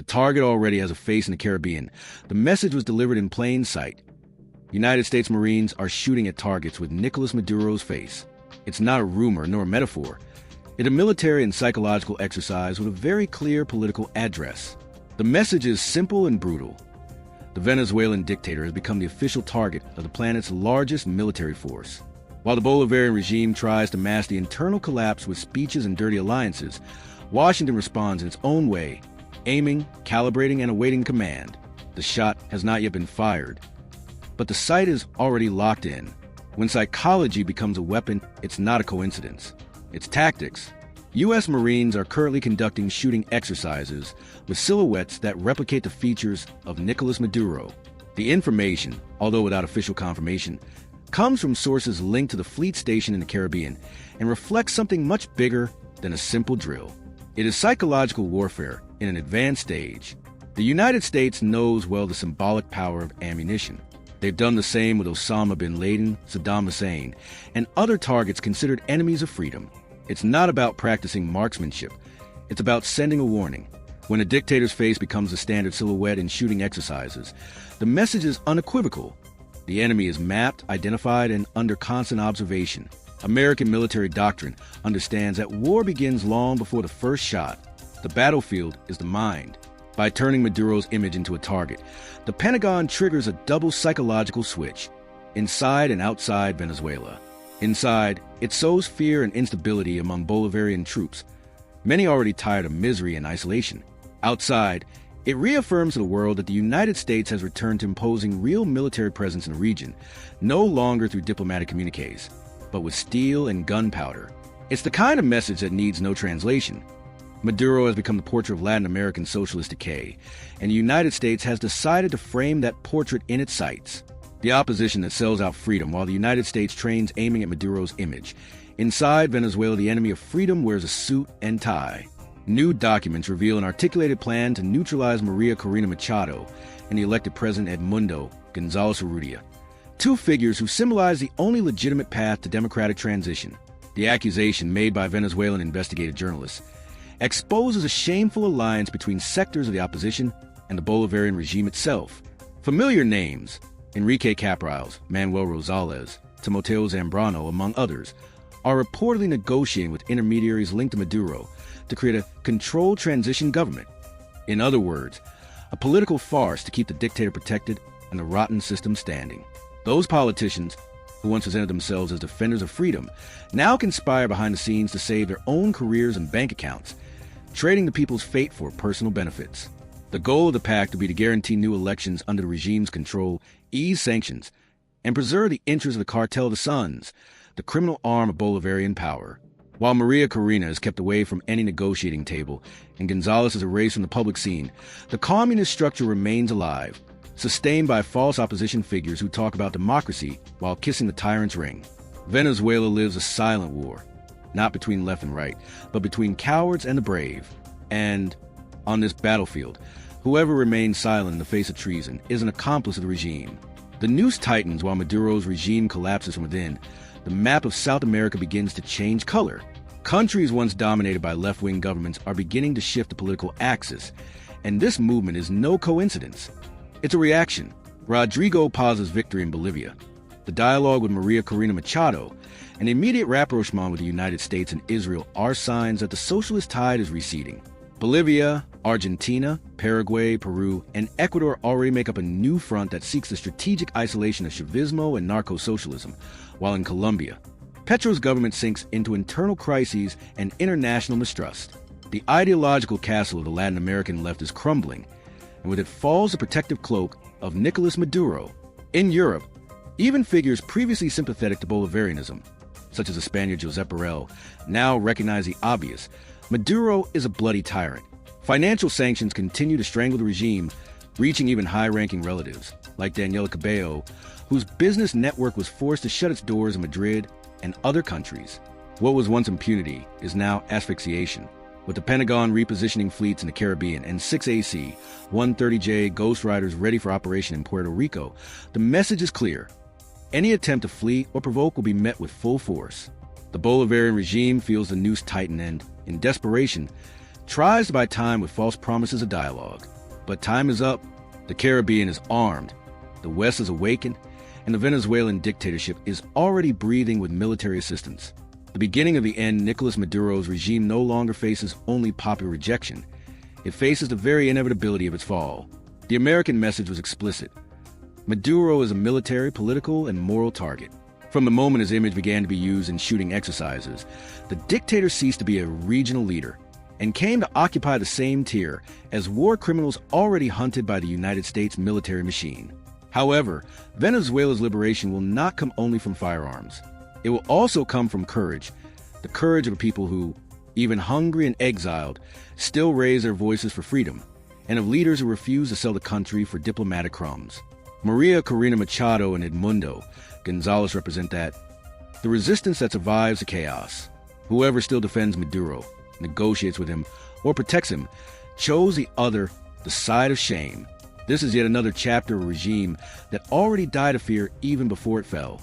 The target already has a face in the Caribbean. The message was delivered in plain sight. United States Marines are shooting at targets with Nicolás Maduro's face. It's not a rumor nor a metaphor. It's a military and psychological exercise with a very clear political address. The message is simple and brutal. The Venezuelan dictator has become the official target of the planet's largest military force. While the Bolivarian regime tries to mask the internal collapse with speeches and dirty alliances, Washington responds in its own way, aiming, calibrating, and awaiting command. The shot has not yet been fired, but the sight is already locked in. When psychology becomes a weapon, it's not a coincidence. It's tactics. U.S. Marines are currently conducting shooting exercises with silhouettes that replicate the features of Nicolás Maduro. The information, although without official confirmation, comes from sources linked to the fleet station in the Caribbean and reflects something much bigger than a simple drill. It is psychological warfare in an advanced stage. The United States knows well the symbolic power of ammunition. They've done the same with Osama bin Laden, Saddam Hussein, and other targets considered enemies of freedom. It's not about practicing marksmanship. It's about sending a warning. When a dictator's face becomes the standard silhouette in shooting exercises, the message is unequivocal. The enemy is mapped, identified, and under constant observation. American military doctrine understands that war begins long before the first shot. The battlefield is the mind. By turning Maduro's image into a target, the Pentagon triggers a double psychological switch, inside and outside Venezuela. Inside, it sows fear and instability among Bolivarian troops, many already tired of misery and isolation. Outside, it reaffirms to the world that the United States has returned to imposing real military presence in the region, no longer through diplomatic communiques, but with steel and gunpowder. It's the kind of message that needs no translation. Maduro has become the portrait of Latin American socialist decay, and the United States has decided to frame that portrait in its sights. The opposition that sells out freedom while the United States trains aiming at Maduro's image. Inside Venezuela, the enemy of freedom wears a suit and tie. New documents reveal an articulated plan to neutralize María Corina Machado and the elected president Edmundo González Urrutia, two figures who symbolize the only legitimate path to democratic transition. The accusation made by Venezuelan investigative journalists exposes a shameful alliance between sectors of the opposition and the Bolivarian regime itself. Familiar names, Enrique Capriles, Manuel Rosales, Timoteo Zambrano, among others, are reportedly negotiating with intermediaries linked to Maduro to create a controlled transition government. In other words, a political farce to keep the dictator protected and the rotten system standing. Those politicians, who once presented themselves as defenders of freedom, now conspire behind the scenes to save their own careers and bank accounts, trading the people's fate for personal benefits. The goal of the pact would be to guarantee new elections under the regime's control, ease sanctions, and preserve the interests of the Cartel of the Suns, the criminal arm of Bolivarian power. While María Corina is kept away from any negotiating table and González is erased from the public scene, the communist structure remains alive, sustained by false opposition figures who talk about democracy while kissing the tyrant's ring. Venezuela lives a silent war, not between left and right, but between cowards and the brave. And on this battlefield, whoever remains silent in the face of treason is an accomplice of the regime. The noose tightens while Maduro's regime collapses from within. The map of South America begins to change color. Countries once dominated by left-wing governments are beginning to shift the political axis, and this movement is no coincidence. It's a reaction. Rodrigo Paz's victory in Bolivia, the dialogue with María Corina Machado, and the immediate rapprochement with the United States and Israel are signs that the socialist tide is receding. Bolivia, Argentina, Paraguay, Peru, and Ecuador already make up a new front that seeks the strategic isolation of Chavismo and narco-socialism, while in Colombia, Petro's government sinks into internal crises and international mistrust. The ideological castle of the Latin American left is crumbling, and with it falls the protective cloak of Nicolás Maduro. In Europe, even figures previously sympathetic to Bolivarianism, such as the Spaniard Josep Borrell, now recognize the obvious. Maduro is a bloody tyrant. Financial sanctions continue to strangle the regime, reaching even high-ranking relatives, like Daniela Cabello, whose business network was forced to shut its doors in Madrid and other countries. What was once impunity is now asphyxiation. With the Pentagon repositioning fleets in the Caribbean and 6 AC-130J Ghostriders ready for operation in Puerto Rico, the message is clear. Any attempt to flee or provoke will be met with full force. The Bolivarian regime feels the noose tighten and, in desperation, tries to buy time with false promises of dialogue. But time is up. The Caribbean is armed. The West is awakened, and the Venezuelan dictatorship is already breathing with military assistance. The beginning of the end, Nicolás Maduro's regime no longer faces only popular rejection. It faces the very inevitability of its fall. The American message was explicit. Maduro is a military, political, and moral target. From the moment his image began to be used in shooting exercises, the dictator ceased to be a regional leader and came to occupy the same tier as war criminals already hunted by the United States military machine. However, Venezuela's liberation will not come only from firearms. It will also come from courage, the courage of a people who, even hungry and exiled, still raise their voices for freedom, and of leaders who refuse to sell the country for diplomatic crumbs. María, Corina, Machado, and Edmundo, González represent that. The resistance that survives the chaos. Whoever still defends Maduro, negotiates with him, or protects him, chose the other, the side of shame. This is yet another chapter of a regime that already died of fear even before it fell.